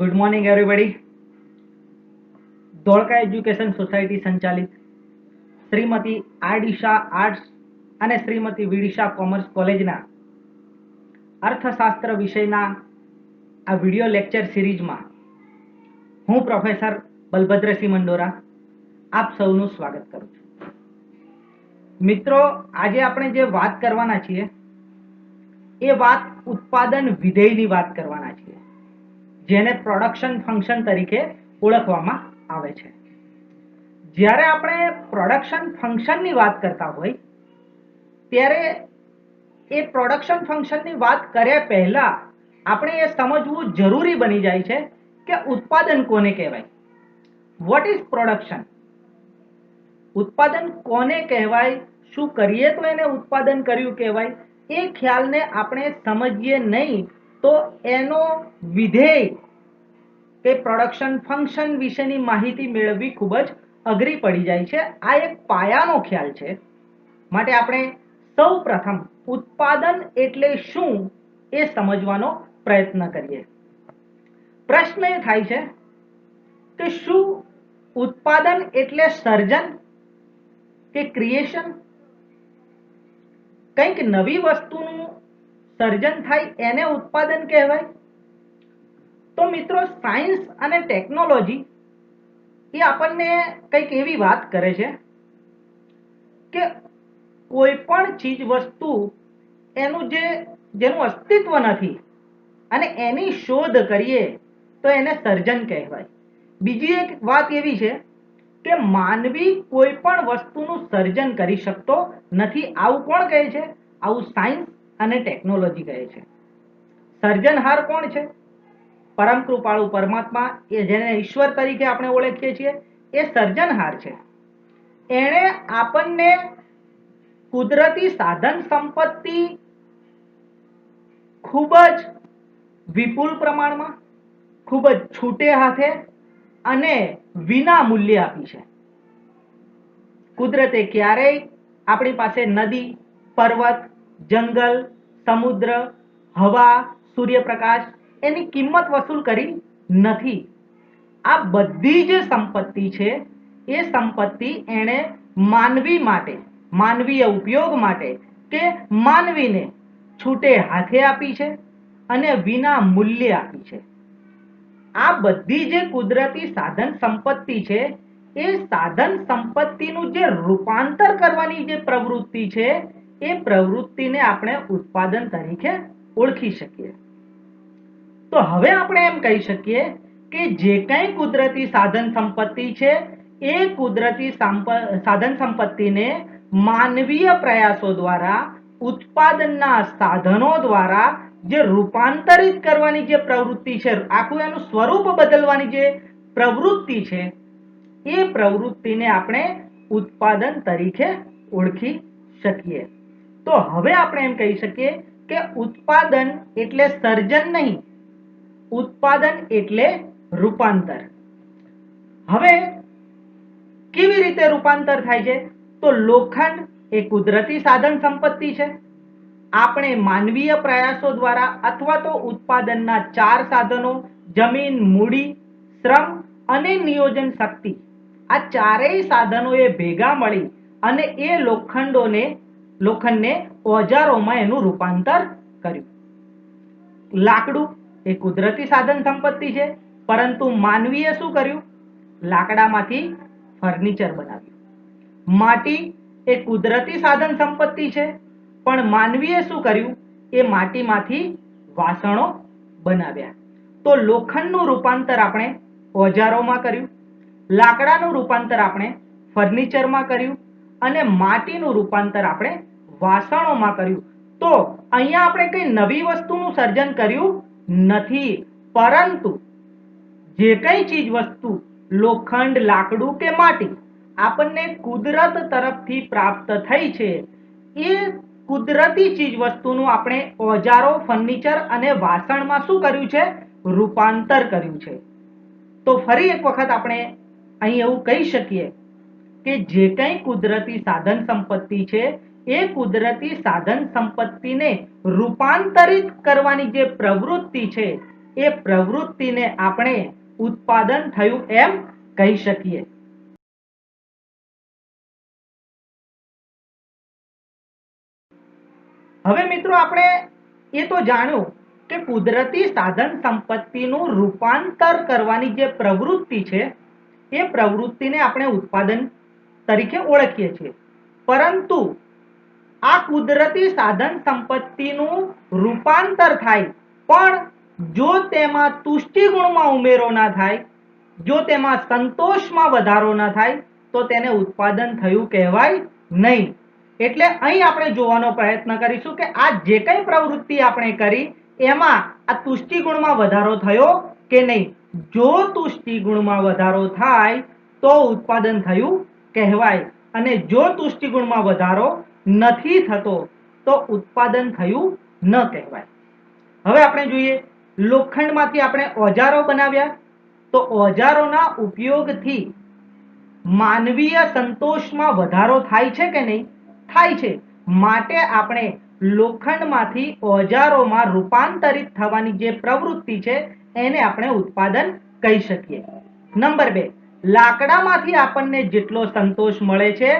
Good morning everybody. Dholka education society સંચાલિત Shrimati R ડીશા arts અને Shrimati વિડિશા commerce કોલેજના અર્થશાસ્ત્ર વિષયના આ વિડિયો લેક્ચર સિરીઝમાં હું પ્રોફેસર બલભદ્રસિંહ મંડોરા આપ સૌનું સ્વાગત કરું છું. મિત્રો, આજે આપણે જે વાત કરવાના છીએ એ વાત ઉત્પાદન વિધેયની વાત કરવાના છીએ, જેને પ્રોડક્શન ફંક્શન તરીકે ઓળખવામાં આવે છે. જ્યારે આપણે પ્રોડક્શન ફંક્શનની વાત કરતા હોય ત્યારે એ પ્રોડક્શન ફંક્શનની વાત કર્યા પહેલા આપણે એ સમજવું જરૂરી બની જાય છે કે ઉત્પાદન કોને કહેવાય. What is production? ઉત્પાદન કોને કહેવાય? શું કરીએ તો એને ઉત્પાદન કર્યું કહેવાય? એ ખ્યાલને આપણે સમજીએ નહીં તો એનો વિધેય કે પ્રોડક્શન ફંક્શન વિશેની માહિતી મેળવવી ખૂબ જ અઘરી પડી જાય છે. આ એક પાયાનો ખ્યાલ છે. માટે આપણે સૌ પ્રથમ ઉત્પાદન એટલે શું એ સમજવાનો પ્રયત્ન કરીએ. પ્રશ્ન એ થાય છે કે શું ઉત્પાદન એટલે સર્જન કે ક્રિએશન? કંઈક નવી વસ્તુનું સર્જન થાય એને ઉત્પાદન કહેવાય? તો મિત્રો, સાયન્સ અને ટેકનોલોજી એ આપણને કંઈક એવી વાત કરે છે કે કોઈ પણ ચીજ વસ્તુ જેનું અસ્તિત્વ નથી અને એની શોધ કરીએ તો એને સર્જન કહેવાય. બીજી એક વાત એવી છે કે માનવી કોઈ પણ વસ્તુનું સર્જન કરી શકતો નથી. આવું કોણ કહે છે? આવું સાયન્સ અને ટેકનોલોજી કહે છે. સર્જનહાર કોણ છે? પરમ કૃપાળુ પરમાત્મા, એ જેને ઈશ્વર તરીકે આપણે ઓળખીએ છીએ, એ સર્જનહાર છે. એણે આપણને કુદરતી સાધન સંપત્તિ ખૂબ જ વિપુલ પ્રમાણમાં, ખૂબ જ છૂટે હાથે અને વિના મૂલ્યે આપી છે. કુદરતે ક્યારેય આપણી પાસે નદી, પર્વત, જંગલ, સમુદ્ર, હવા, સૂર્યપ્રકાશ એની કિંમત વસૂલ કરી નથી. આ બધી જે સંપત્તિ છે એ સંપત્તિ એણે માનવી માટે, માનવીય ઉપયોગ માટે કે માનવીને છૂટે હાથે આપી છે અને વિના મૂલ્યે આપી છે. આ બધી જે કુદરતી સાધન સંપત્તિ છે એ સાધન સંપત્તિનું જે રૂપાંતર કરવાની જે પ્રવૃત્તિ છે એ પ્રવૃત્તિને આપણે ઉત્પાદન તરીકે ઓળખી શકીએ. તો હવે આપણે એમ કહી શકીએ કે જે કંઈ કુદરતી સાધન સંપત્તિ છે એ કુદરતી સાધન સંપત્તિને માનવીય પ્રયાસો દ્વારા, ઉત્પાદનના સાધનો દ્વારા જે રૂપાંતરિત કરવાની જે પ્રવૃત્તિ છે, આખું એનું સ્વરૂપ બદલવાની જે પ્રવૃત્તિ છે, એ પ્રવૃત્તિને આપણે ઉત્પાદન તરીકે ઓળખી શકીએ. તો હવે આપણે એમ કહી શકીએ કે ઉત્પાદન એટલે સર્જન નહીં, ઉત્પાદન એટલે રૂપાંતર. હવે કેવી રીતે રૂપાંતર થાય છે? તો લોખંડ એ કુદરતી સાધન સંપત્તિ છે. આપણે માનવીય પ્રયાસો દ્વારા અથવા તો ઉત્પાદનના 4 સાધનો, જમીન, મૂડી, શ્રમ અને નિયોજન શક્તિ, આ ચારેય સાધનોએ ભેગા મળી અને એ લોખંડને ઓજારોમાં એનું રૂપાંતર કર્યું. લાકડું એ કુદરતી સાધન સંપત્તિ છે, પરંતુ માનવીએ શું કર્યું? લાકડામાંથી ફર્નિચર બનાવ્યું. માટી એ કુદરતી સાધન સંપત્તિ છે, પણ માનવીએ શું કર્યું? એ માટીમાંથી વાસણો બનાવ્યા. તો લોખંડનું રૂપાંતર આપણે ઓજારોમાં કર્યું, લાકડાનું રૂપાંતર આપણે ફર્નિચરમાં કર્યું અને માટીનું રૂપાંતર આપણે વાસણોમાં કર્યું. તો અહીંયા આપણે કઈ નવી વસ્તુનું સર્જન કર્યું નથી, પરંતુ જે કઈ ચીજ વસ્તુ લોખંડ, લાકડું કે માટી આપણને કુદરત તરફથી પ્રાપ્ત થઈ છે એ કુદરતી ચીજ વસ્તુનું આપણે ઓજારો, ફર્નિચર અને વાસણમાં શું કર્યું છે? રૂપાંતર કર્યું છે. તો ફરી એક વખત આપણે અહીં એવું કહી શકીએ કે જે કંઈ કુદરતી સાધન સંપત્તિ છે એ કુદરતી સાધન સંપત્તિને રૂપાંતરિત કરવાની જે પ્રવૃત્તિ છે એ પ્રવૃત્તિને આપણે ઉત્પાદન થયું એમ કહી શકીએ. હવે મિત્રો આપણે એ તો જાણ્યું કે કુદરતી સાધન સંપત્તિનું રૂપાંતર કરવાની જે પ્રવૃત્તિ છે એ પ્રવૃત્તિને આપણે ઉત્પાદન તરીકે ઓળખીએ છીએ. પરંતુ આ કુદરતી સાધન સંપત્તિનું રૂપાંતર થાય પણ જો તેમાં તુષ્ટિ ગુણમાં ઉમેરો ના થાય, જો તેમાં સંતોષમાં વધારો ના થાય તો તેને ઉત્પાદન થયું કહેવાય નહીં. એટલે અહીં આપણે જોવાનો પ્રયત્ન કરીશું કે આ જે કંઈ પ્રવૃત્તિ આપણે કરી એમાં આ તુષ્ટિ ગુણમાં વધારો થયો કે નહીં. જો તુષ્ટિ ગુણમાં વધારો થાય તો ઉત્પાદન થયું કહેવાય, અને જો તુષ્ટિ ગુણમાં વધારો નથી થતો તો ઉત્પાદન થયું ન કહેવાય. હવે આપણે જોઈએ, લોખંડમાંથી આપણે ઓજારો બનાવ્યા તો ઓજારોના ઉપયોગથી માનવીય સંતોષમાં વધારો થાય છે કે નહીં? થાય છે. માટે આપણે લોખંડમાંથી ઓજારોમાં રૂપાંતરિત થવાની જે પ્રવૃત્તિ છે એને આપણે ઉત્પાદન કહી શકીએ. નંબર 2, લાકડામાંથી આપણને જેટલો સંતોષ મળે છે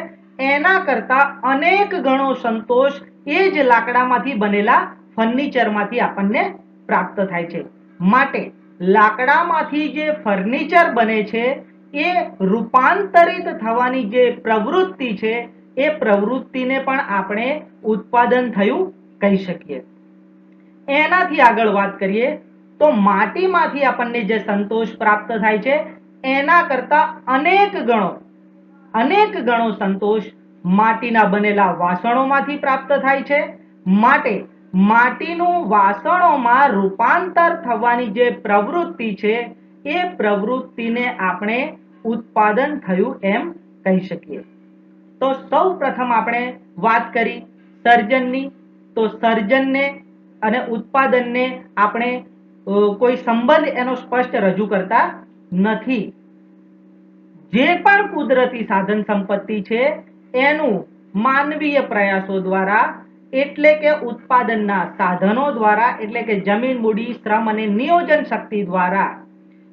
એના કરતા અનેક ગણો સંતોષ એ જ લાકડામાંથી બનેલા ફર્નિચરમાંથી આપણને પ્રાપ્ત થાય છે. માટે લાકડામાંથી જે ફર્નિચર બને છે એ રૂપાંતરિત થવાની જે પ્રવૃત્તિ છે એ પ્રવૃત્તિને પણ આપણે ઉત્પાદન થયું કહી શકીએ. એનાથી આગળ વાત કરીએ તો માટીમાંથી આપણને જે સંતોષ પ્રાપ્ત થાય છે એના કરતા અનેક ગણો સંતોષ માટીના બનેલા વાસણોમાંથી પ્રાપ્ત થાય છે. માટે માટીનું વાસણોમાં રૂપાંતર થવાની જે પ્રવૃત્તિ છે એ પ્રવૃત્તિને આપણે ઉત્પાદન થયું એમ કહી શકીએ. તો સૌ પ્રથમ આપણે વાત કરી સર્જનની. તો સર્જનને અને ઉત્પાદનને આપણે કોઈ સંબંધ એનો સ્પષ્ટ રજૂ કરતા નથી. જે પણ કુદરતી સાધન સંપત્તિ છે એનું માનવીય પ્રયાસો દ્વારા, એટલે કે ઉત્પાદનના સાધનો દ્વારા, એટલે કે જમીન, મૂડી, શ્રમ અને નિયોજન શક્તિ દ્વારા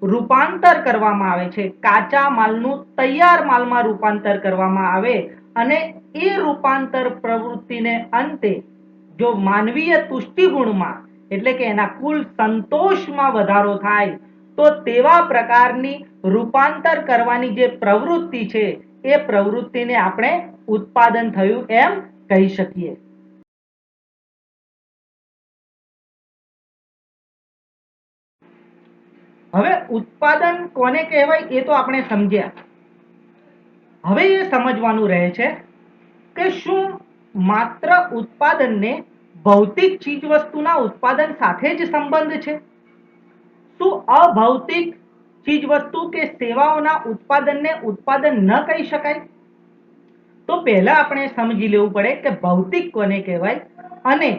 રૂપાંતર કરવામાં આવે છે. કાચા માલનું તૈયાર માલમાં રૂપાંતર કરવામાં આવે અને એ રૂપાંતર પ્રવૃત્તિને અંતે જો માનવીય તુષ્ટિ ગુણમાં, એટલે કે એના કુલ સંતોષમાં વધારો થાય તો તેવા પ્રકારની રૂપાંતર કરવાની જે પ્રવૃત્તિ છે એ પ્રવૃત્તિને આપણે ઉત્પાદન થયું એમ કહી શકીએ. હવે ઉત્પાદન કોને કહેવાય એ તો આપણે સમજ્યા. હવે એ સમજવાનું રહે છે કે શું માત્ર ઉત્પાદનને ભૌતિક ચીજવસ્તુના ઉત્પાદન સાથે જ સંબંધ છે? શું અભૌતિક ચીજવસ્તુ કે સેવાઓના ઉત્પાદનને ઉત્પાદન ન કહી શકાય? તો પહેલા આપણે સમજી લેવું પડે કે ભૌતિક કોને કહેવાય અને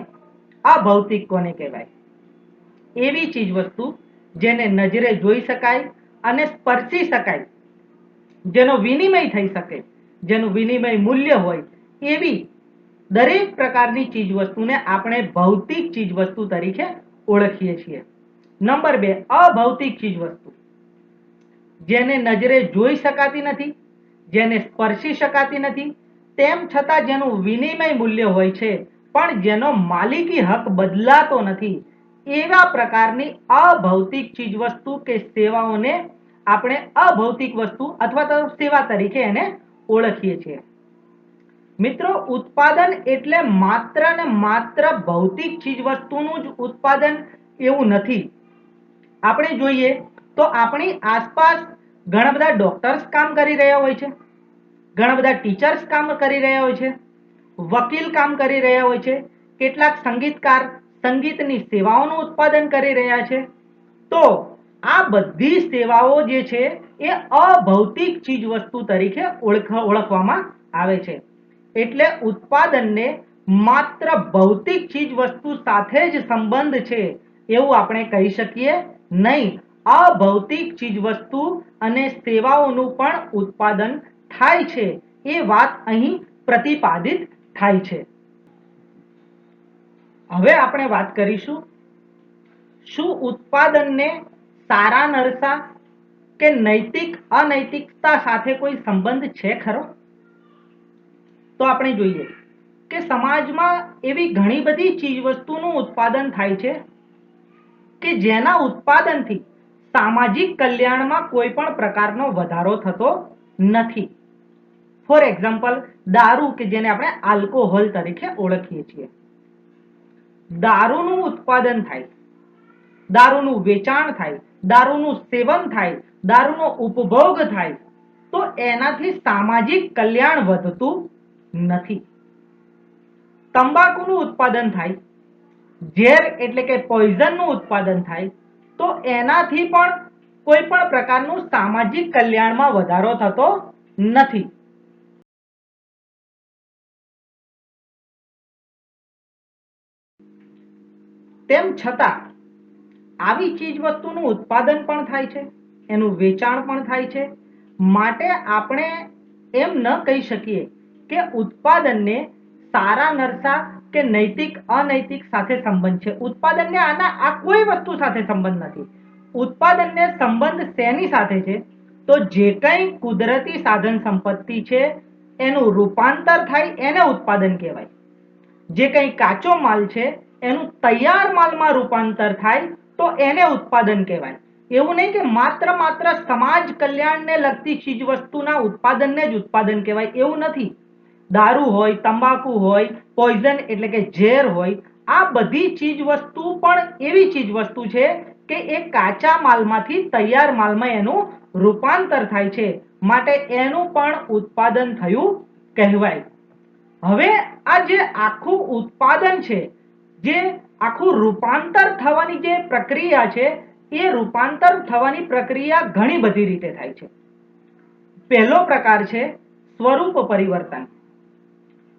અભૌતિક કોને કહેવાય. એવી ચીજવસ્તુ જેને નજરે જોઈ શકાય અને સ્પર્શી શકાય, જેનો વિનિમય થઈ શકે, જેનું વિનિમય મૂલ્ય હોય, એવી દરેક પ્રકારની ચીજવસ્તુને આપણે ભૌતિક ચીજવસ્તુ તરીકે ઓળખીએ છીએ. નંબર 2, અભૌતિક ચીજવસ્તુ જેને નજરે જોઈ શકાતી નથી, જેને સ્પર્શી શકાતી નથી, તેમ છતાં જેનું વિનિમય મૂલ્ય હોય છે પણ જેનો માલિકી હક બદલાતો નથી, એવા પ્રકારની અભૌતિક ચીજવસ્તુ કે સેવાઓને આપણે અભૌતિક વસ્તુ અથવા તો સેવા તરીકે એને ઓળખીએ છીએ. મિત્રો, ઉત્પાદન એટલે માત્ર ને માત્ર ભૌતિક ચીજવસ્તુનું જ ઉત્પાદન એવું નથી. આપણે જોઈએ તો આપણી આસપાસ ઘણા બધા ડોક્ટર્સ કામ કરી રહ્યા હોય છે, ઘણા બધા ટીચર્સ કામ કરી રહ્યા હોય છે, વકીલ કામ કરી રહ્યા હોય છે, કેટલાક સંગીતકાર સંગીતની સેવાઓનું ઉત્પાદન કરી રહ્યા છે. તો આ બધી સેવાઓ જે છે એ અભૌતિક ચીજવસ્તુ તરીકે ઓળખવામાં આવે છે. એટલે ઉત્પાદનને માત્ર ભૌતિક ચીજવસ્તુ સાથે જ સંબંધ છે એવું આપણે કહી શકીએ નહીં. અભૌતિક ચીજવસ્તુ અને સેવાઓનું પણ ઉત્પાદન થાય છે એ વાત અહીં પ્રતિપાદિત થાય છે. હવે આપણે વાત કરીશું શું ઉત્પાદનને સારા નરસા કે નૈતિક અનૈતિકતા સાથે કોઈ સંબંધ છે ખરો? તો આપણે જોઈએ કે સમાજમાં એવી ઘણી બધી ચીજવસ્તુનું ઉત્પાદન થાય છે કે જેના ઉત્પાદનથી સામાજિક કલ્યાણમાં કોઈ પણ પ્રકારનો વધારો થતો નથી. ફોર એક્ઝામ્પલ, દારૂ કે જેને આપણે આલ્કોહોલ તરીકે ઓળખીએ છીએ. દારૂનું ઉત્પાદન થાય, દારૂનું વેચાણ થાય, દારૂનું સેવન થાય, દારૂનો ઉપભોગ થાય, તો એનાથી સામાજિક કલ્યાણ વધતું નથી. તંબાકુનું ઉત્પાદન થાય, ઝેર એટલે કે પોઈઝનનું ઉત્પાદન થાય, તો એનાથી પણ કોઈ પણ પ્રકારનું સામાજિક કલ્યાણમાં વધારો થતો નથી. તેમ છતાં આવી ચીજ વસ્તુનું ઉત્પાદન પણ થાય છે, એનું વેચાણ પણ થાય છે, માટે આપણે એમ ન કહી શકીએ કે ઉત્પાદનને સારા નરસા કે નૈતિક અનૈતિક સાથે સંબંધ છે. ઉત્પાદનને આ કોઈ વસ્તુ સાથે સંબંધ નથી. ઉત્પાદનને સંબંધ શેની સાથે છે? તો જે કંઈ કુદરતી સાધન સંપત્તિ છે એનું રૂપાંતર થાય એને ઉત્પાદન કહેવાય. જે કંઈ કાચો માલ છે એનું તૈયાર માલમાં રૂપાંતર થાય તો એને ઉત્પાદન કહેવાય. એવું નહીં કે માત્ર સમાજ કલ્યાણને લગતી ચીજ વસ્તુના ઉત્પાદનને જ ઉત્પાદન કહેવાય, એવું નથી. દારૂ હોય, તંબાકુ હોય, પોઈઝન એટલે કે ઝેર હોય, આ બધી ચીજ વસ્તુ પણ એવી ચીજ વસ્તુ છે કે એ કાચા માલમાંથી તૈયાર માલમાં એનું રૂપાંતર થાય છે, માટે એનું પણ ઉત્પાદન થયું કહેવાય. હવે આ જે આખું ઉત્પાદન છે, જે આખું રૂપાંતર થવાની જે પ્રક્રિયા છે, એ રૂપાંતર થવાની પ્રક્રિયા ઘણી બધી રીતે થાય છે. પહેલો પ્રકાર છે સ્વરૂપ પરિવર્તન.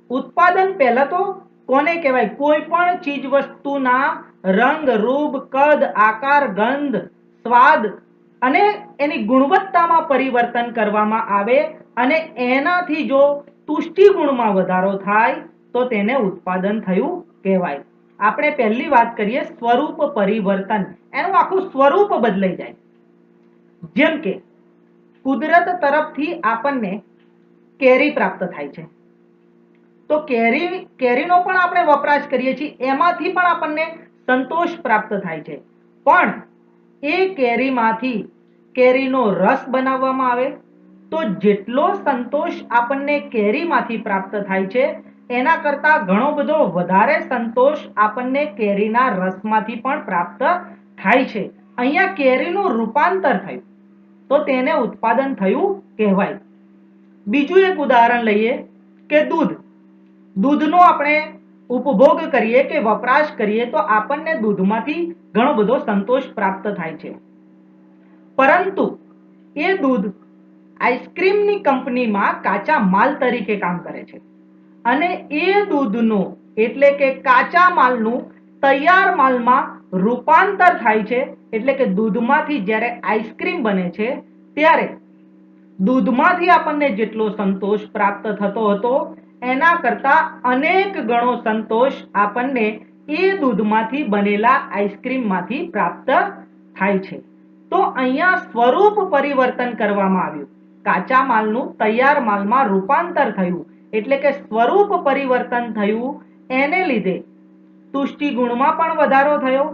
ઉત્પાદન પહેલા તો કોને કહેવાય? કોઈ પણ ચીજ વસ્તુના રંગ, રૂપ, કદ, આકાર, ગંધ, સ્વાદ અને એની ગુણવત્તામાં પરિવર્તન કરવામાં આવે અને એનાથી જો તુષ્ટિ ગુણમાં વધારો થાય તો તેને ઉત્પાદન થયું કહેવાય. આપણે પહેલી વાત કરીએ સ્વરૂપ પરિવર્તન. એનું આખું સ્વરૂપ બદલાઈ જાય. જેમ કે કુદરત તરફથી આપણને કેરી પ્રાપ્ત થાય છે, તો કેરીનો પણ આપણે વપરાશ કરીએ છીએ, એમાંથી પણ આપણને સંતોષ પ્રાપ્ત થાય છે. પણ એ કેરીમાંથી કેરીનો રસ બનાવવામાં આવે તો જેટલો સંતોષ આપણને કેરીમાંથી પ્રાપ્ત થાય છે એના કરતા ઘણો બધો વધારે સંતોષ આપણને કેરીના રસમાંથી પણ પ્રાપ્ત થાય છે. અહીંયા કેરીનું રૂપાંતર થયું તો તેને ઉત્પાદન થયું કહેવાય. બીજું એક ઉદાહરણ લઈએ કે દૂધ. દૂધનો આપણે ઉપભોગ કરીએ કે વપરાશ કરીએ તો આપણને દૂધમાંથી ઘણો બધો સંતોષ પ્રાપ્ત થાય છે. પરંતુ એ દૂધ આઈસ્ક્રીમની કંપનીમાં કાચા માલ તરીકે કામ કરે છે અને એ દૂધનો એટલે કે કાચા માલનું તૈયાર માલમાં રૂપાંતર થાય છે, એટલે કે દૂધમાંથી જ્યારે આઈસ્ક્રીમ બને છે ત્યારે દૂધમાંથી આપણને જેટલો સંતોષ પ્રાપ્ત થતો હતો એના કરતા અનેક ગણો સંતોષ આપણને એ દૂધમાંથી બનેલા આઈસ્ક્રીમમાંથી પ્રાપ્ત થાય છે. તો અહીંયા સ્વરૂપ પરિવર્તન કરવામાં આવ્યું. કાચા માલનું તૈયાર માલમાં રૂપાંતર થયું, એટલે કે સ્વરૂપ પરિવર્તન થયું. એને લીધે તુષ્ટિ ગુણમાં પણ વધારો થયો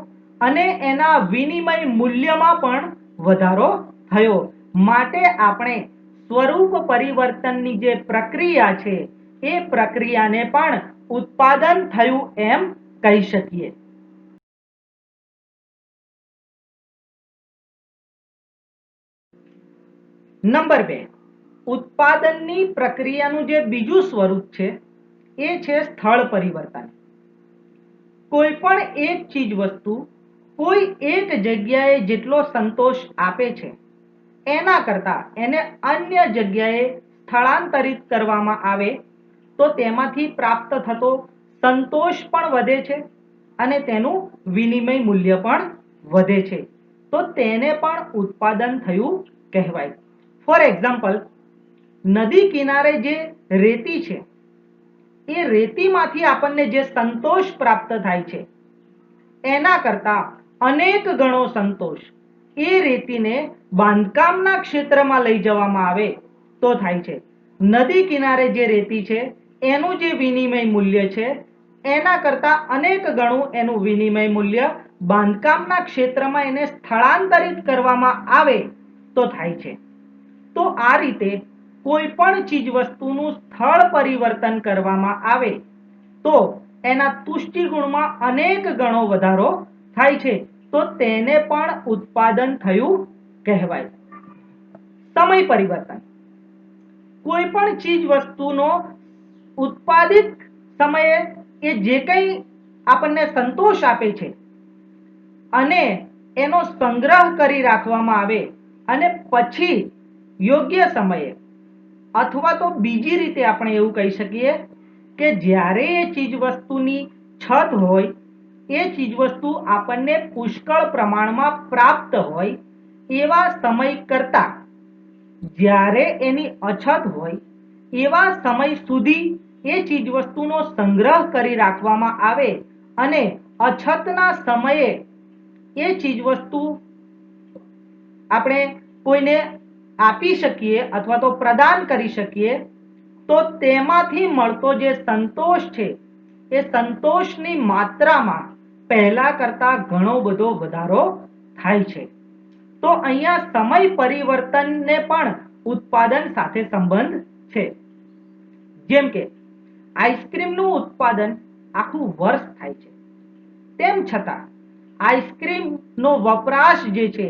અને એના વિનિમય મૂલ્યમાં પણ વધારો થયો. માટે આપણે સ્વરૂપ પરિવર્તનની જે પ્રક્રિયા છે એ પ્રક્રિયાને પણ ઉત્પાદન થયું એમ કહી શકીએ. નંબર 2, ઉત્પાદનની પ્રક્રિયાનું જે બીજું સ્વરૂપ છે એ છે સ્થળ પરિવર્તન. કોઈ પણ એક ચીજ વસ્તુ કોઈ એક જગ્યાએ જેટલો સંતોષ આપે છે એના કરતા એને અન્ય જગ્યાએ સ્થળાંતરિત કરવામાં આવે તો તેમાંથી પ્રાપ્ત થતો સંતોષ પણ વધે છે અને તેનું વિનિમય મૂલ્ય પણ વધે છે, તો તેને પણ ઉત્પાદન થયું કહેવાય. ફોર એક્ઝામ્પલ, નદી કિનારે જે રેતી છે એ રેતીમાંથી આપણને જે સંતોષ પ્રાપ્ત થાય છે એના કરતા અનેક ગણો સંતોષ એ રેતીને બાંધકામના ક્ષેત્રમાં લઈ જવામાં આવે તો થાય છે. નદી કિનારે જે રેતી છે એનું જે વિનિમય મૂલ્ય છે એના કરતા અનેક ગણું એનું વિનિમય મૂલ્ય બાંધકામના ક્ષેત્રમાં એને સ્થળાંતરિત કરવામાં આવે તો થાય છે. તો આ રીતે કોઈ પણ ચીજ વસ્તુનું સ્થળ પરિવર્તન કરવામાં આવે તો એના તુષ્ટિ ગુણમાં અનેક ગણો વધારો થાય છે. તો તેને પણ ઉત્પાદન થયું કહેવાય. સમય પરિવર્તન કોઈ પણ ચીજ વસ્તુનો ઉત્પાદિત સમયે એ જે કંઈ આપણને સંતોષ આપે છે અને એનો સંગ્રહ કરી રાખવામાં આવે અને પછી યોગ્ય સમયે અથવા તો બીજી રીતે આપણે એવું કહી શકીએ કે જ્યારે એ ચીજ વસ્તુની છત હોય એ ચીજ વસ્તુ આપણને પુષ્કળ પ્રમાણમાં પ્રાપ્ત હોય એવા સમય કરતા જ્યારે એની અછત હોય એવા સમય સુધી એ ચીજ વસ્તુનો સંગ્રહ કરી રાખવામાં આવે અને અછતના સમયે એ ચીજ વસ્તુ આપણે કોઈને આપી શકીએ અથવા તો પ્રદાન કરી શકીએ તો તેમાંથી મળતો જે સંતોષ છે એ સંતોષની માત્રામાં પહેલા કરતા ઘણો બધો વધારો થાય છે. તો અહીંયા સમય પરિવર્તનને પણ ઉત્પાદન સાથે સંબંધ છે. જેમ કે આઈસ્ક્રીમનું ઉત્પાદન આખું વર્ષ થાય છે તેમ છતાં આઈસ્ક્રીમનો વપરાશ જે છે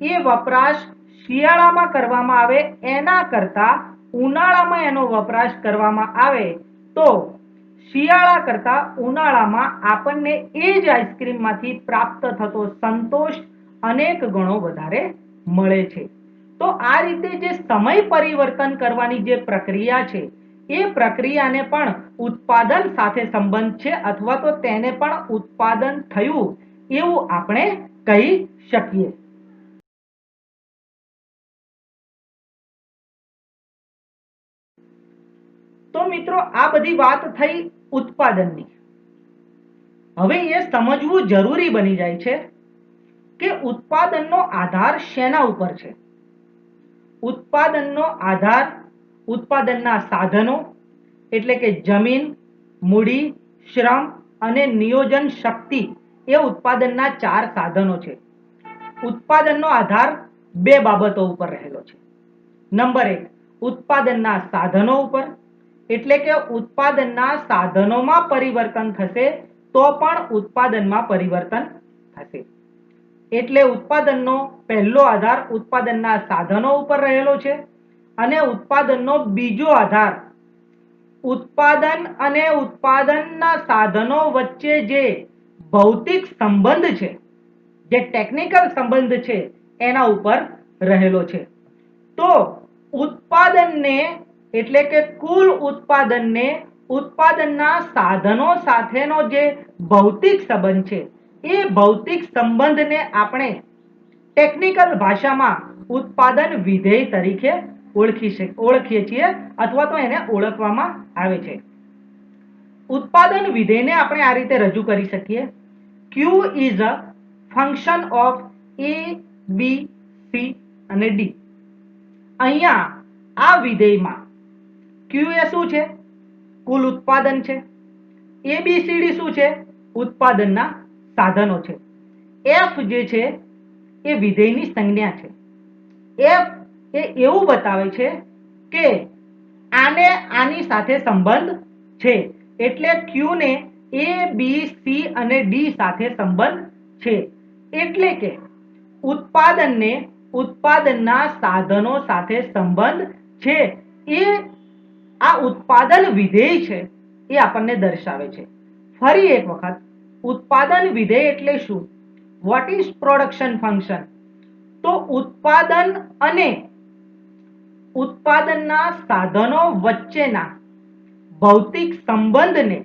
એ વપરાશ શિયાળામાં કરવામાં આવે એના કરતા ઉનાળામાં એનો વપરાશ કરવામાં આવે તો શિયાળા કરતા ઉનાળામાં આપણને એ જ આઈસ્ક્રીમમાંથી પ્રાપ્ત થતો સંતોષ અનેક ગણો વધારે મળે છે. તો આ રીતે જે સમય પરિવર્તન કરવાની જે પ્રક્રિયા છે એ પ્રક્રિયાને પણ ઉત્પાદન સાથે સંબંધ છે અથવા તો તેને પણ ઉત્પાદન થયું એવું આપણે કહી શકીએ. તો મિત્રો આ બધી વાત થઈ ઉત્પાદનની. હવે એ સમજવું જરૂરી બની જાય છે કે ઉત્પાદનનો આધાર શેના ઉપર છે. ઉત્પાદનનો આધાર ઉત્પાદનના સાધનો એટલે કે જમીન, મૂડી, શ્રમ અને નિયોજન શક્તિ એ ઉત્પાદનના 4 સાધનો છે. ઉત્પાદનનો આધાર બે બાબતો ઉપર રહેલો છે. નંબર 1 ઉત્પાદનના સાધનો ઉપર એટલે કે ઉત્પાદનના સાધનોમાં પરિવર્તન થશે તો પણ ઉત્પાદનમાં પરિવર્તન થશે. એટલે ઉત્પાદનનો પહેલો આધાર ઉત્પાદનના સાધનો ઉપર રહેલો છે અને ઉત્પાદનનો બીજો આધાર ઉત્પાદન અને ઉત્પાદનના સાધનો વચ્ચે જે ભૌતિક સંબંધ છે જે ટેકનિકલ સંબંધ છે એના ઉપર રહેલો છે. તો ઉત્પાદનને એટલે કે કુલ ઉત્પાદનને ઉત્પાદનના સાધનો સાથેનો જે ભૌતિક સંબંધ છે એ ભૌતિક સંબંધને આપણે ટેકનિકલ ભાષામાં ઉત્પાદન વિધેય તરીકે ઓળખીએ છીએ અથવા તો એને ઓળખવામાં આવે છે. ઉત્પાદન વિધેયને આપણે આ રીતે રજૂ કરી શકીએ. Q is a function of A, B, C અને D. અહીંયા આ વિધેયમાં Q એ શું છે? કુલ ઉત્પાદન છે. ABCD શું છે? ઉત્પાદનના સાધનો છે. F જે છે એ વિધેયની સંજ્ઞા છે. F એ એવું બતાવે છે કે આને આની સાથે સંબંધ છે એટલે Q ને A, B, C અને D સાથે સંબંધ છે. એટલે કે ઉત્પાદનને ઉત્પાદનના સાધનો સાથે સંબંધ છે એ આ ઉત્પાદન વિધેય છે એ આપણને દર્શાવે છે. ફરી એક વખત ઉત્પાદન વિધેય એટલે શું? What is production function? તો ઉત્પાદન અને ઉત્પાદનના સાધનો વચ્ચેના ભૌતિક સંબંધને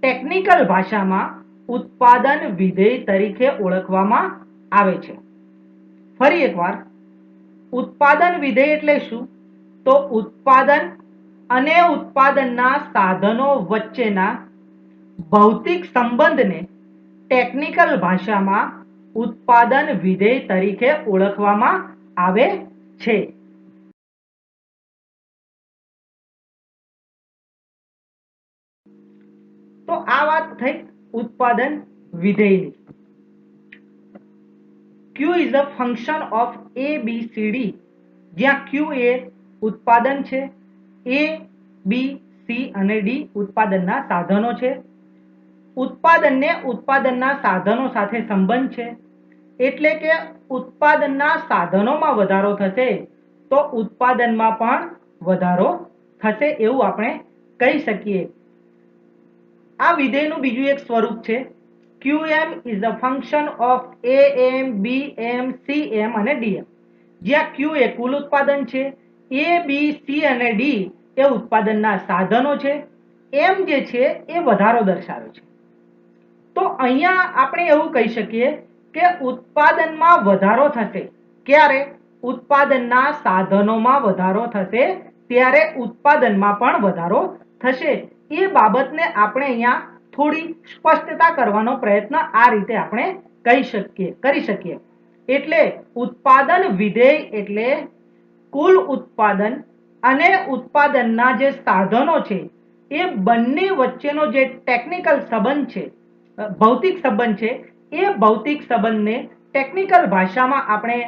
ટેકનિકલ ભાષામાં ઉત્પાદન વિધેય તરીકે ઓળખવામાં આવે છે. ફરી એકવાર ઉત્પાદન વિધેય એટલે શું? તો ઉત્પાદન અને ઉત્પાદનના સાધનો વચ્ચેના ભૌતિક સંબંધને ટેકનિકલ ભાષામાં ઉત્પાદન વિધેય તરીકે ઓળખવામાં આવે છે. તો આ વાત થઈ ઉત્પાદન વિધેયની. Q is a function of A, B, C, D, જ્યાં Q એ ઉત્પાદન છે, A, B, C અને D ઉત્પાદનના સાધનો છે. ઉત્પાદનને ઉત્પાદનના સાધનો સાથે સંબંધ છે, એટલે કે ઉત્પાદનના સાધનોમાં વધારો થશે તો ઉત્પાદનમાં પણ વધારો થશે એવું આપણે કહી શકીએ. આ વિધેયનું બીજું એક સ્વરૂપ છે Qm is a function of Am, Bm, Cm અને Dm, જ્યાં Q એ કુલ ઉત્પાદન છે, A, B, C અને D એ ઉત્પાદનના સાધનો છે, M જે છે એ વધારો દર્શાવે છે. તો અહીંયા આપણે એવું કહી શકીએ કે ઉત્પાદનમાં વધારો થશે ક્યારે? ઉત્પાદનના સાધનોમાં વધારો થશે ત્યારે ઉત્પાદનમાં પણ વધારો થશે. એ બાબતને આપણે અહીંયા થોડી સ્પષ્ટતા કરવાનો પ્રયત્ન આ રીતે આપણે કરી શકીએ. એટલે ઉત્પાદન વિધેય એટલે કુલ ઉત્પાદન અને ઉત્પાદનના જે સાધનો છે એ બંને વચ્ચેનો જે ટેકનિકલ સંબંધ છે, ભૌતિક સંબંધ છે, એ ભૌતિક સંબંધને ટેકનિકલ ભાષામાં આપણે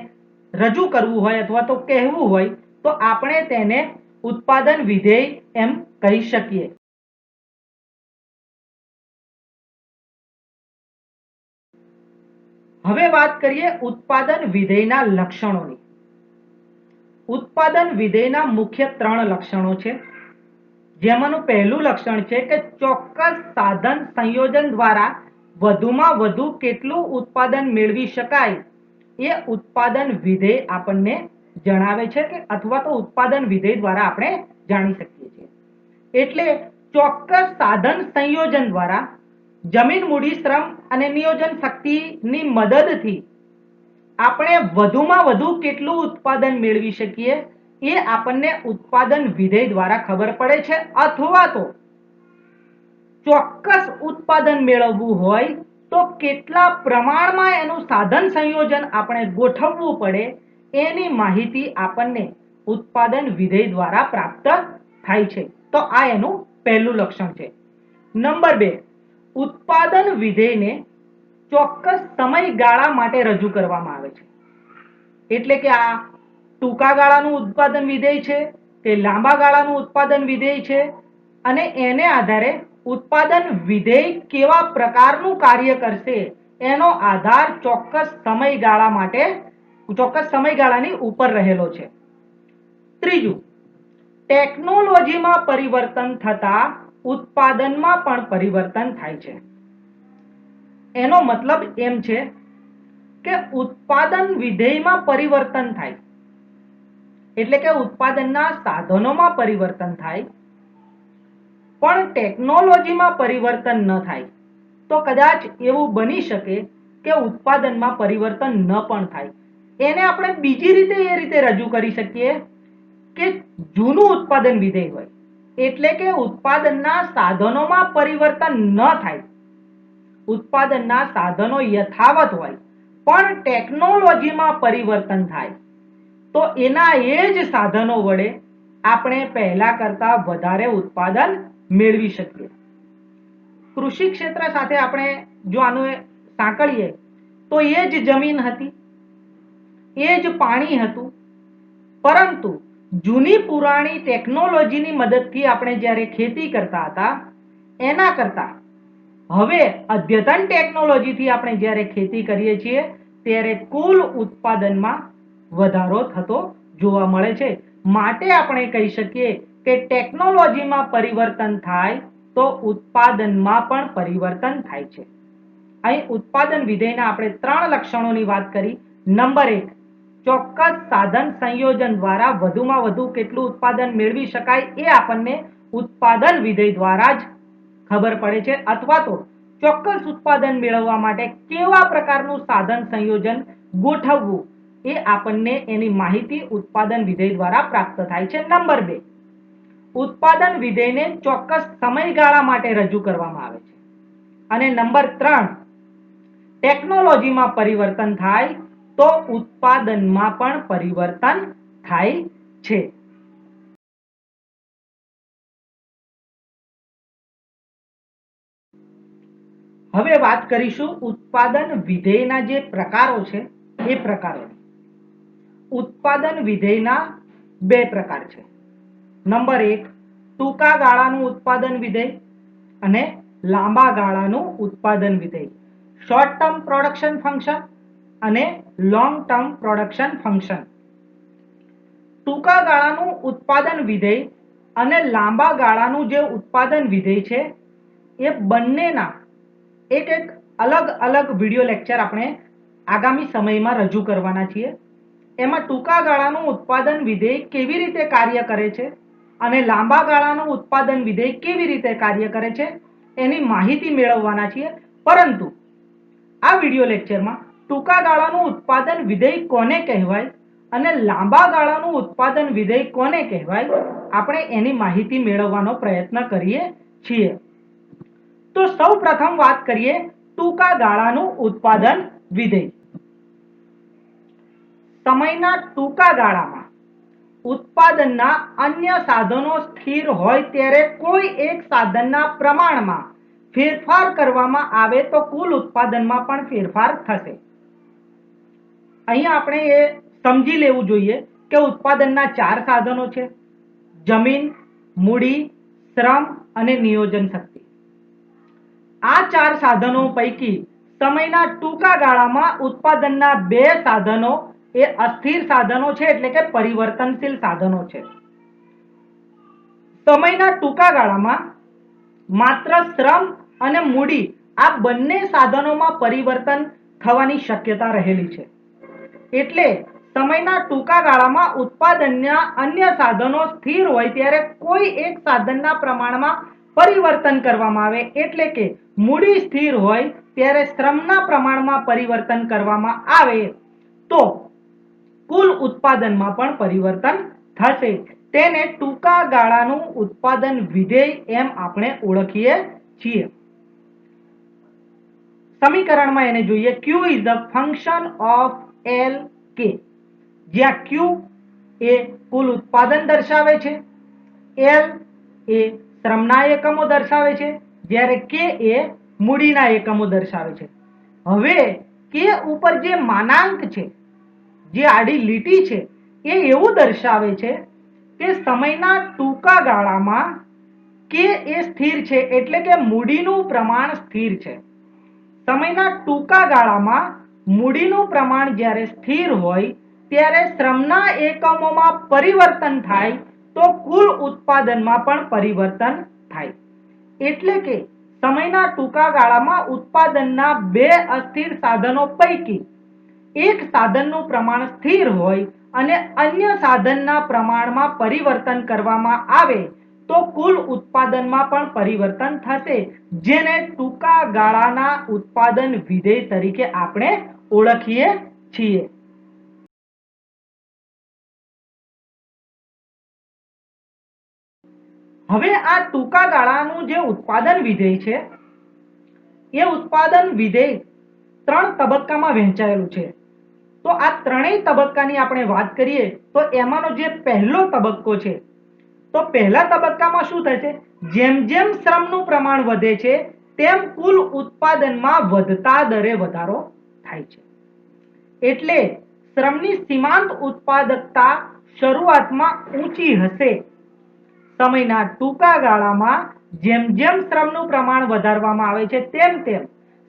રજૂ કરવું હોય અથવા તો કહેવું હોય તો આપણે તેને ઉત્પાદન વિધેય એમ કહી શકીએ. હવે વાત કરીએ ઉત્પાદન વિધેયના લક્ષણોની. ઉત્પાદન વિધેયના મુખ્ય 3 લક્ષણો છે, જેમાંનું પહેલું લક્ષણ છે કે ચોક્કસ સાધન સંયોજન દ્વારા વધુમાં વધુ કેટલું ઉત્પાદન મેળવી શકાય એ ઉત્પાદન વિધેય આપણને જણાવે છે કે અથવા તો ઉત્પાદન વિધેય દ્વારા આપણે જાણી શકીએ છીએ. એટલે ચોક્કસ સાધન સંયોજન દ્વારા જમીન મૂડી શ્રમ અને નિયોજન શક્તિની મદદથી આપણે વધુમાં વધુ કેટલું ઉત્પાદન મેળવી શકીએ એ આપણને ઉત્પાદન વિધેય દ્વારા ખબર પડે છે. અથવા તો ચોક્કસ ઉત્પાદન મેળવવું હોય તો કેટલા પ્રમાણમાં એનું સાધન સંયોજન આપણે ગોઠવવું પડે એની માહિતી આપણને ઉત્પાદન વિધેય દ્વારા પ્રાપ્ત થાય છે. તો આ એનું પહેલું લક્ષણ છે. નંબર 2, ઉત્પાદન વિધેયને ચોક્કસ સમયગાળા માટે રજૂ કરવામાં આવે છે. એટલે કે આ ટૂંકા ગાળાનું ઉત્પાદન વિધેય છે કે લાંબા ગાળાનું ઉત્પાદન વિધેય છે અને એને આધારે ઉત્પાદન વિધેય કેવા પ્રકારનું કાર્ય કરશે એનો આધાર ચોક્કસ સમયગાળાની ઉપર રહેલો છે. ત્રીજું, ટેકનોલોજીમાં પરિવર્તન થતા ઉત્પાદનમાં પણ પરિવર્તન થાય છે. એનો મતલબ એમ છે કે ઉત્પાદન વિધેયમાં પરિવર્તન થાય એટલે કે ઉત્પાદનના સાધનોમાં પરિવર્તન થાય પણ ટેકનોલોજીમાં પરિવર્તન ન થાય તો કદાચ એવું બની શકે કે ઉત્પાદનમાં પરિવર્તન ન પણ થાય. એને આપણે બીજી રીતે એ રીતે રજૂ કરી શકીએ કે જૂનું ઉત્પાદન વિધેય હોય એટલે કે ઉત્પાદનના સાધનોમાં પરિવર્તન ન થાય, ઉત્પાદનના સાધનો યથાવત હોય પણ ટેકનોલોજીમાં પરિવર્તન થાય તો એના એ જ સાધનો વડે આપણે પહેલા કરતા વધારે ઉત્પાદન મેળવી શકીએ. કૃષિ ક્ષેત્ર સાથે આપણે જો આને સાંકળીએ તો એ જ જમીન હતી, એ જ પાણી હતું, પરંતુ જૂની પુરાણી ટેકનોલોજીની મદદથી આપણે જ્યારે ખેતી કરતા હતા એના કરતા હવે અદ્યતન ટેકનોલોજીથી આપણે જ્યારે ખેતી કરીએ છીએ ત્યારે કુલ ઉત્પાદનમાં વધારો થતો જોવા મળે છે. માટે આપણે કહી શકીએ કે ટેકનોલોજીમાં પરિવર્તન થાય તો ઉત્પાદનમાં પણ પરિવર્તન થાય છે. અહીં ઉત્પાદન વિધેયના આપણે 3 લક્ષણોની વાત કરી. નંબર 1, ચોક્કસ સાધન સંયોજન દ્વારા વધુમાં વધુ કેટલું ઉત્પાદન મેળવી શકાય એ આપણને ઉત્પાદન વિધેય દ્વારા જ ખબર પડે છે. અથવા તો ચોક્કસ ઉત્પાદન મેળવવા માટે કેવા પ્રકારનું સાધન સંયોજન ગોઠવવું એ આપણને એની માહિતી ઉત્પાદન વિધેય દ્વારા પ્રાપ્ત થાય છે. નંબર 2, ઉત્પાદન વિધેયને ચોક્કસ સમયગાળા માટે રજૂ કરવામાં આવે છે. અને નંબર 3, ટેકનોલોજીમાં પરિવર્તન થાય તો ઉત્પાદનમાં પણ પરિવર્તન થાય છે. હવે વાત કરીશું ઉત્પાદન વિધેયના જે પ્રકારો છે એ પ્રકારો. ઉત્પાદન વિધેયના બે પ્રકાર છે. નંબર 1 ટૂંકા ગાળાનું ઉત્પાદન વિધેય અને લાંબા ગાળાનું ઉત્પાદન વિધેય. શોર્ટ ટર્મ પ્રોડક્શન ફંક્શન અને લોંગ ટર્મ પ્રોડક્શન ફંક્શન. ટૂંકા ગાળાનું ઉત્પાદન વિધેય અને લાંબા ગાળાનું જે ઉત્પાદન વિધેય છે એ બંનેના એક અલગ અલગ વિડિયો લેક્ચર આપણે આગામી સમયમાં રજૂ કરવાના છીએ. એમાં ટૂંકા ગાળાનું ઉત્પાદન વિધેય કેવી રીતે કાર્ય કરે છે અને લાંબા ગાળાનું ઉત્પાદન વિધેય કેવી રીતે કાર્ય કરે છે એની માહિતી મેળવવાના છીએ. પરંતુ આ વિડિયો લેક્ચરમાં ટૂંકા ગાળાનું ઉત્પાદન વિધેય કોને કહેવાય અને લાંબા ગાળાનું ઉત્પાદન વિધેય કોને કહેવાય આપણે એની માહિતી મેળવવાનો પ્રયત્ન કરીએ છીએ. તો સૌપ્રથમ વાત કરીએ ટૂંકા ગાળાનું ઉત્પાદન વિધેય. સમયના ટૂંકા ગાળામાં ઉત્પાદનના અન્ય સાધનો સ્થિર હોય ત્યારે કોઈ એક સાધનના પ્રમાણમાં ફેરફાર કરવામાં આવે તો કુલ ઉત્પાદનમાં પણ ફેરફાર થશે. અહીંયા આપણે એ સમજી લેવું જોઈએ કે ઉત્પાદનના 4 સાધનો છે: જમીન, મૂડી, શ્રમ અને નિયોજન શક્તિ. આ 4 સાધનો પૈકી સમયના ટૂંકા ગાળામાં ઉત્પાદનના 2 સાધનો એ અસ્થિર સાધનો છે, એટલે કે પરિવર્તનશીલ સાધનો છે. સમયના ટૂંકા ગાળામાં માત્ર શ્રમ અને મૂડી આ બંને સાધનોમાં પરિવર્તન થવાની શક્યતા રહેલી છે. એટલે સમયના ટૂંકા ગાળામાં ઉત્પાદનના અન્ય સાધનો સ્થિર હોય ત્યારે કોઈ એક સાધનના પ્રમાણમાં પરિવર્તન કરવામાં આવે, એટલે કે મૂડી સ્થિર હોય ત્યારે શ્રમના પ્રમાણમાં પરિવર્તન કરવામાં આવે તો કુલ ઉત્પાદનમાં પણ પરિવર્તન થશે. તેને ટૂંકા ગાળાનું ઉત્પાદન વિધેય એમ આપણે ઓળખીએ છીએ. સમીકરણમાં એને જોઈએ. Q is the function of L K, જ્યાં Q એ કુલ ઉત્પાદન દર્શાવે છે, L એ શ્રમના એકમો દર્શાવે છે, જ્યારે K એ મૂડીના એકમો દર્શાવે છે. હવે K ઉપર જે માનાંક છે, જે આડી લીટી છે, એ એવું દર્શાવે છે કે સમયના ટૂંકા ગાળામાં K એ સ્થિર છે, એટલે કે મૂડીનું પ્રમાણ સ્થિર છે. સમયના ટૂંકા ગાળામાં મૂડીનું પ્રમાણ જ્યારે સ્થિર હોય ત્યારે શ્રમના એકમોમાં પરિવર્તન થાય તો કુલ ઉત્પાદનમાં પણ પરિવર્તન થાય. એટલે કે સમયના ટૂંકા ગાળામાં ઉત્પાદનના 2 અસ્થિર સાધનો પૈકી એક સાધનનું પ્રમાણ સ્થિર હોય અને અન્ય સાધનના પ્રમાણમાં પરિવર્તન કરવામાં આવે તો કુલ ઉત્પાદનમાં પણ પરિવર્તન થશે, જેને ટૂંકા ગાળાના ઉત્પાદન વિધેય તરીકે આપણે ઓળખીએ છીએ. હવે આ ટૂંકા ગાળાનું જે ઉત્પાદન વિધેય છે એ ઉત્પાદન વિધેય 3 તબક્કામાં વહેંચાયેલું છે. તો આ ત્રણેય તબક્કાની આપણે વાત કરીએ તો એમાંનો જે પહેલો તબક્કો છે, તો પહેલા તબક્કામાં શું થશે? જેમ જેમ શ્રમનું પ્રમાણ વધે છે તેમ કુલ ઉત્પાદનમાં વધતા દરે વધારો થાય છે. એટલે શ્રમની સીમાંત ઉત્પાદકતા શરૂઆતમાં ઊંચી હશે. સમયના ટૂંકા ગાળામાં જેમ જેમ શ્રમનું પ્રમાણ વધારવામાં આવે છે તેમ તેમ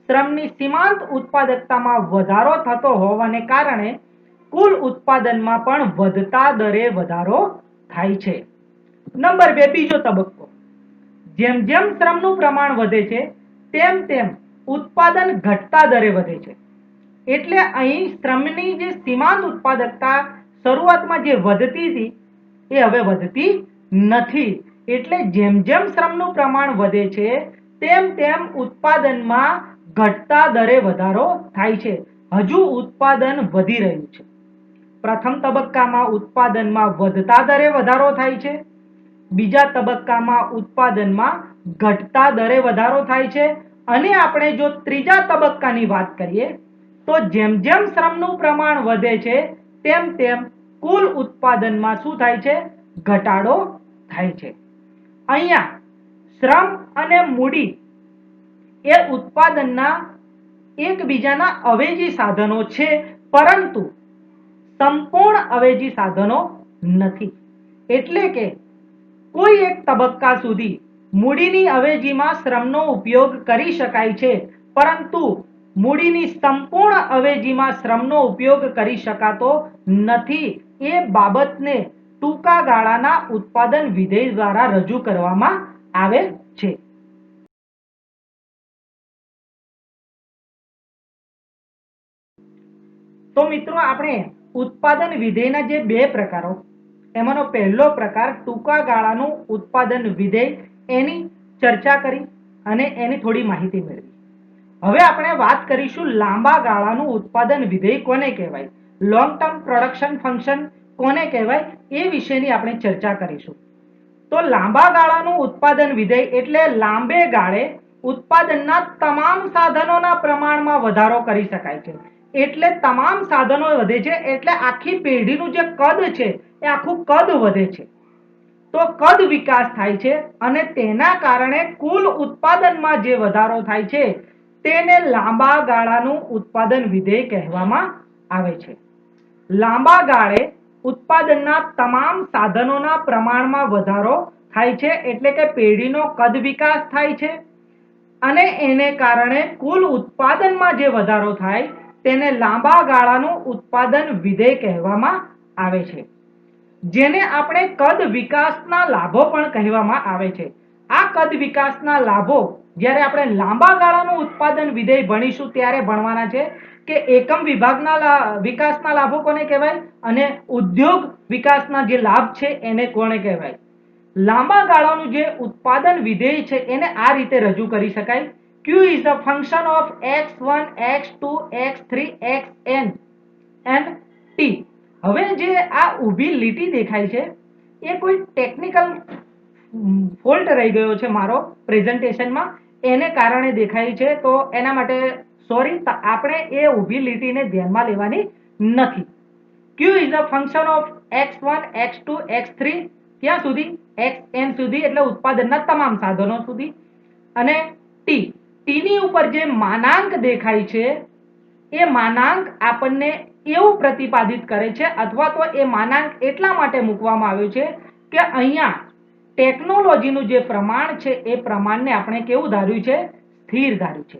શ્રમની સીમાંત ઉત્પાદકતામાં વધારો થતો હોવાને કારણે કુલ ઉત્પાદનમાં પણ વધતા દરે વધારો થાય છે. નંબર 2 બીજો તબક્કો. જેમ જેમ શ્રમનું પ્રમાણ વધે છે તેમ તેમ ઉત્પાદન ઘટતા દરે વધે છે. એટલે અહીં શ્રમની જે સીમાંત ઉત્પાદકતા શરૂઆતમાં જે વધતી હતી એ હવે વધતી નથી. એટલે જેમ જેમ શ્રમનું પ્રમાણ વધે છે તેમ તેમ ઉત્પાદનમાં ઘટતા દરે વધારો થાય છે. હજુ ઉત્પાદન વધી રહ્યું છે. પ્રથમ તબક્કામાં ઉત્પાદનમાં વધતા દરે વધારો થાય છે. બીજા તબક્કામાં ઉત્પાદનમાં ઘટતા દરે વધારો થાય છે અને આપણે જો ત્રીજા તબક્કાની વાત કરીએ તો જેમ જેમ શ્રમનું પ્રમાણ વધે છે તેમ તેમ કુલ ઉત્પાદનમાં શું થાય છે? ઘટાડો થાય છે. અહીંયા શ્રમ અને મૂડી એ ઉત્પાદનના એકબીજાના અવેજી સાધનો છે, પરંતુ સંપૂર્ણ અવેજી સાધનો નથી. એટલે કે કોઈ એક તબક્કા સુધી મૂડીની અવેજીમાં શ્રમનો ઉપયોગ કરી શકાય છે, પરંતુ મૂડીની સંપૂર્ણ અવેજીમાં શ્રમનો ઉપયોગ કરી શકાતો નથી. એ બાબતને ટૂંકા ગાળાના ઉત્પાદન વિધેય દ્વારા રજૂ કરવામાં આવે છે. તો મિત્રો આપણે ઉત્પાદન વિધેયના જે બે પ્રકારો, એમાંનો પહેલો પ્રકાર ટૂંકા ગાળાનું ઉત્પાદન વિધેય એની ચર્ચા કરી અને એની થોડી માહિતી મેળવી. હવે આપણે વાત કરીશું લાંબા ગાળાનું ઉત્પાદન વિધેય કોને કહેવાય, લોંગ ટર્મ પ્રોડક્શન ફંક્શન કોને કહેવાય, એ વિશેની આપણે ચર્ચા કરીશું. તો લાંબા ગાળાનું ઉત્પાદન વિધેય એટલે લાંબે ગાળે ઉત્પાદનના તમામ સાધનોના પ્રમાણમાં વધારો કરી શકાય છે. એટલે તમામ સાધનો વધે છે એટલે આખી પેઢીનું જે કદ છે એ આખું કદ વધે છે. તો કદ વિકાસ થાય છે અને તેના કારણે કુલ ઉત્પાદનમાં જે વધારો થાય છે તેને લાંબા ગાળાનું ઉત્પાદન વિધેય કહેવામાં આવે છે. લાંબા ગાળે ઉત્પાદનના તમામ સાધનોના પ્રમાણમાં વધારો થાય છે એટલે કે પેઢીનો કદ વિકાસ થાય છે અને એને કારણે કુલ ઉત્પાદનમાં જે વધારો થાય તેને લાંબા ગાળાનું ઉત્પાદન વિધેય કહેવામાં આવે છે, જેને આપણે કદ વિકાસના લાભો પણ કહેવામાં આવે છે. આ કદ વિકાસના લાભો જ્યારે આપણે લાંબા ગાળાનું ઉત્પાદન વિધેય ભણીશું ત્યારે ભણવાના છે કે એકમ વિભાગના વિકાસના લાભો કોને કહેવાય અને ઉદ્યોગ વિકાસના જે લાભ છે એને કોને કહેવાય. લાંબા ગાળાનું જે ઉત્પાદન વિધેય છે એને આ રીતે રજૂ કરી શકાય. Q is the function of x1, x2, x3, xn and t. હવે જે આ ઊભી લીટી દેખાય છે એ કોઈ ટેકનિકલ ફોલ્ટ રહી ગયો છે મારો પ્રેઝન્ટેશનમાં, એને કારણે દેખાય છે, તો એના માટે સોરી. આપણે એ ઊભી લીટીને ધ્યાનમાં લેવાની નથી. Q is a function of x1, x2, x3 ક્યાં સુધી? xn સુધી, એટલે ઉત્પાદનના તમામ સાધનો સુધી. અને t, t ની ઉપર જે માનાંક દેખાય છે એ માનાંક આપણને એવું પ્રતિપાદિત કરે છે, અથવા તો એ માનાંક એટલા માટે મૂકવામાં આવ્યો છે કે અહીંયા ટેકનોલોજીનું જે પ્રમાણ છે એ પ્રમાણને આપણે કેવું ધાર્યું છે? સ્થિર ધાર્યું છે.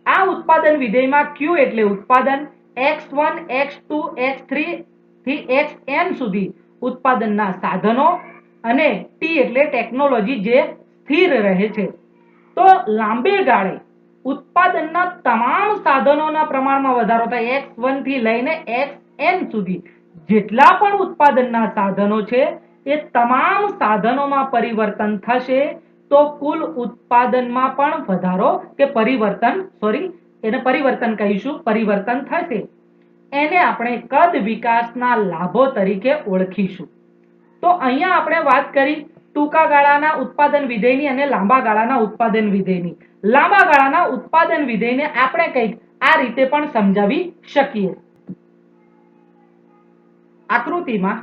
આ ઉત્પાદન વિધેયમાં Q એટલે ઉત્પાદન, x1, x2, x3 થી xn સુધી ઉત્પાદનના સાધનો અને T એટલે ટેકનોલોજી જે સ્થિર રહે છે. તો લાંબે ગાળે ઉત્પાદનના તમામ સાધનોના પ્રમાણમાં વધારો થાય, x1 થી લઈને xn સુધી જેટલા પણ ઉત્પાદનના સાધનો છે એ તમામ સાધનોમાં પરિવર્તન થશે તો કુલ ઉત્પાદનમાં પણ વધારો કે પરિવર્તન, સોરી એને પરિવર્તન કહીશું, પરિવર્તન થશે. એને આપણે કદ વિકાસના લાભો તરીકે ઓળખીશું. તો અહીંયા આપણે વાત કરી ટૂંકા ગાળાના ઉત્પાદન વિધેયની અને લાંબા ગાળાના ઉત્પાદન વિધેયની. લાંબા ગાળાના ઉત્પાદન વિધેયને આપણે કંઈક આ રીતે પણ સમજાવી શકીએ. આકૃતિમાં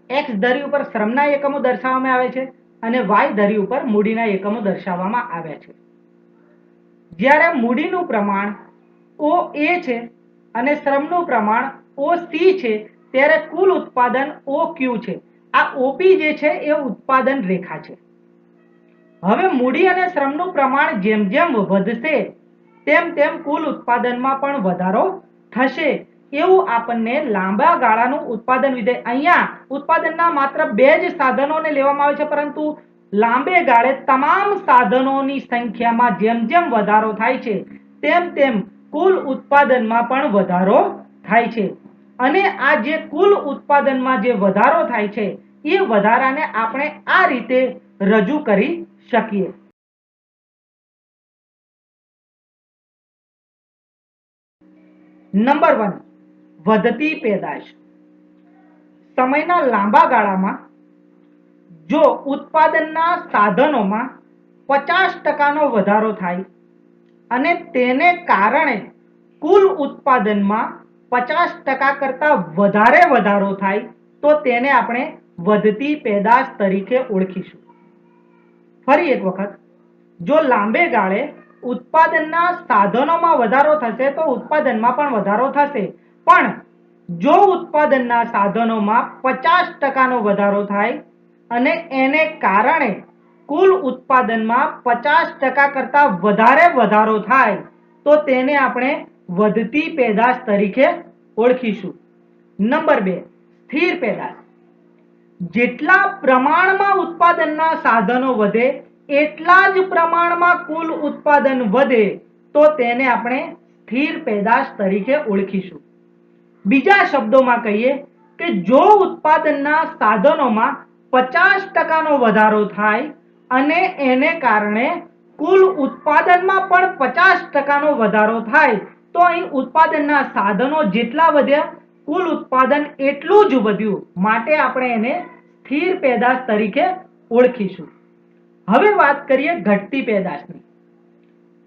x ધરી ઉપર શ્રમના એકમો દર્શાવવામાં આવે છે અને y ધરી ઉપર મૂડીના એકમો દર્શાવવામાં આવ્યા છે. જ્યારે મૂડીનું પ્રમાણ OA છે અને શ્રમનું પ્રમાણ OC છે ત્યારે કુલ ઉત્પાદન OQ છે. આ OP જે છે એ ઉત્પાદન રેખા છે. હવે મૂડી અને શ્રમનું પ્રમાણ જેમ જેમ વધશે તેમ તેમ કુલ ઉત્પાદનમાં પણ વધારો થશે એવું આપણને લાંબા ગાળાનું ઉત્પાદન વિધેય, અહીંયા ઉત્પાદનના માત્ર બે જ સાધનોને લેવામાં આવે છે, પરંતુ લાંબે ગાળે તમામ સાધનોની સંખ્યામાં જેમ જેમ વધારો થાય છે તેમ તેમ કુલ ઉત્પાદનમાં પણ વધારો થાય છે. અને આ જે કુલ ઉત્પાદનમાં જે વધારો થાય છે એ વધારાને આપણે આ રીતે રજૂ કરી શકીએ. નંબર 1, વધતી પેદાશ. સમયના લાંબા ગાળામાં જો ઉત્પાદનના સાધનોમાં 50% વધારો થાય અને તેને કારણે કુલ ઉત્પાદનમાં 50% કરતા વધારે વધારો થાય તો તેને આપણે વધતી પેદાશ તરીકે ઓળખીશું. ફરી એક વખત, જો લાંબે ગાળે ઉત્પાદનના સાધનોમાં વધારો થશે તો ઉત્પાદનમાં પણ વધારો થશે, પણ જો ઉત્પાદનના સાધનોમાં 50%નો વધારો થાય અને એને કારણે કુલ ઉત્પાદનમાં 50% કરતા વધારે વધારો થાય તો તેને આપણે વધતી પેદાશ તરીકે ઓળખીશું. નંબર 2, સ્થિર પેદાશ. જેટલા પ્રમાણમાં ઉત્પાદનના સાધનો વધે એટલા જ પ્રમાણમાં કુલ ઉત્પાદન વધે તો તેને આપણે સ્થિર પેદાશ તરીકે ઓળખીશું. બીજા શબ્દોમાં કહીએ કે જો ઉત્પાદનના સાધનોમાં 50%નો વધારો થાય અને એને કારણે કુલ ઉત્પાદનમાં પણ 50%નો વધારો થાય તો અહીં ઉત્પાદનના સાધનો જેટલા વધ્યા કુલ ઉત્પાદન એટલું જ વધ્યું, માટે આપણે એને સ્થિર પેદાશ તરીકે ઓળખીશું. હવે વાત કરીએ ઘટતી પેદાશની.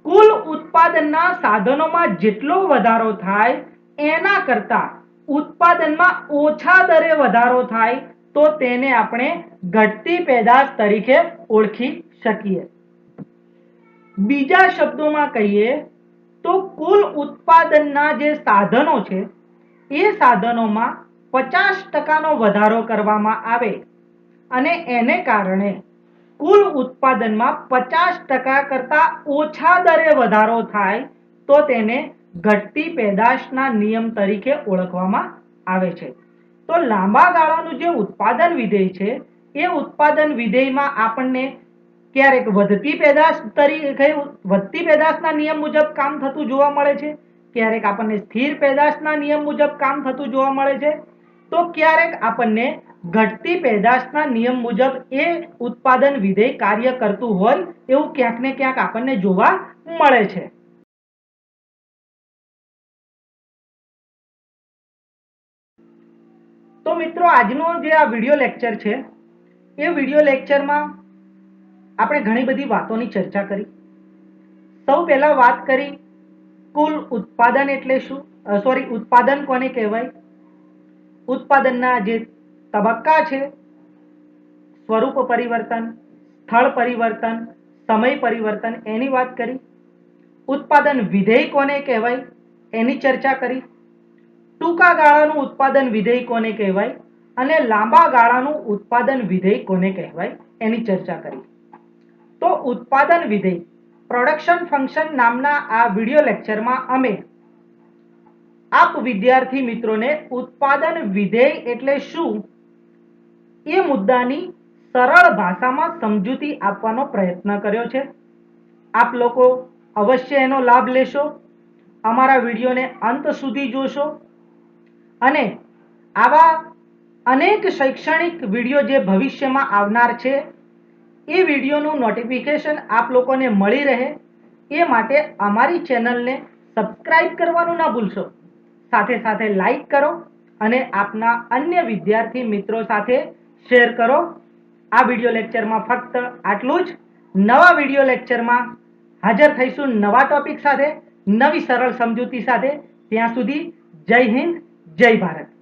કુલ ઉત્પાદનના સાધનોમાં જેટલો વધારો થાય એના કરતા ઉત્પાદનમાં ઓછા દરે વધારો થાય તો તેને આપણે ઘટતી પેદાશ તરીકે ઓળખી શકીએ. બીજા શબ્દોમાં કહીએ તો કુલ ઉત્પાદનના જે સાધનો છે એ સાધનોમાં 50%નો વધારો કરવામાં આવે અને એને કારણે કુલ ઉત્પાદનમાં 50% કરતા ઓછા દરે વધારો થાય તો તેને ઘટતી પેદાશના નિયમ તરીકે ઓળખવામાં આવે છે. તો લાંબા ગાળાનું જે ઉત્પાદન વિધેય છે એ ઉત્પાદન વિધેયમાં આપણને ક્યારેક વધતી પેદાશના નિયમ મુજબ કામ થતું જોવા મળે છે, ક્યારેક આપણને સ્થિર પેદાશના નિયમ મુજબ કામ થતું જોવા મળે છે, તો ક્યારેક આપણને ઘટતી પેદાશના નિયમ મુજબ એ ઉત્પાદન વિધેય કાર્ય કરતું હોય એવું ક્યાંક ને ક્યાંક આપણને જોવા મળે છે. તો મિત્રો, આજનો જે આ વિડિયો લેક્ચર છે એ વિડિયો લેક્ચરમાં આપણે ઘણી બધી વાતોની ચર્ચા કરી. સૌ પહેલા વાત કરી કુલ ઉત્પાદન એટલે શું, ઉત્પાદન કોને કહેવાય, ઉત્પાદનના જે તબક્કા છે, સ્વરૂપ પરિવર્તન, સ્થળ પરિવર્તન, સમય પરિવર્તન, એની વાત કરી. ઉત્પાદન વિધેય કોને કહેવાય એની ચર્ચા કરી. ટૂંકા ગાળાનું ઉત્પાદન વિધેય કોને કહેવાય અને લાંબા ગાળાનું ઉત્પાદન વિધેય કોને કહેવાય એની ચર્ચા કરી. તો ઉત્પાદન વિધેય, પ્રોડક્શન ફંક્શન નામના આ વિડિયો લેક્ચરમાં અમે આપ વિદ્યાર્થી મિત્રોને ઉત્પાદન વિધેય એટલે શું એ મુદ્દાની સરળ ભાષામાં સમજૂતી આપવાનો પ્રયત્ન કર્યો છે. આપ લોકો અવશ્ય એનો લાભ લેશો, અમારા વિડીયોને અંત સુધી જોશો અને આવા અનેક શૈક્ષણિક વિડીયો જે ભવિષ્યમાં આવનાર છે એ વિડીયોનું નોટિફિકેશન આપ લોકોને મળી રહે એ માટે અમારી ચેનલને સબસ્ક્રાઇબ કરવાનું ના ભૂલશો. સાથે સાથે લાઈક કરો અને આપના અન્ય વિદ્યાર્થી મિત્રો સાથે શેર કરો. આ વિડિયો લેક્ચરમાં ફક્ત આટલું જ. નવા વિડિયો લેક્ચરમાં હાજર થઈશું નવા ટોપિક સાથે, નવી સરળ સમજૂતી સાથે. ત્યાં સુધી જય હિન્દ, જય ભારત.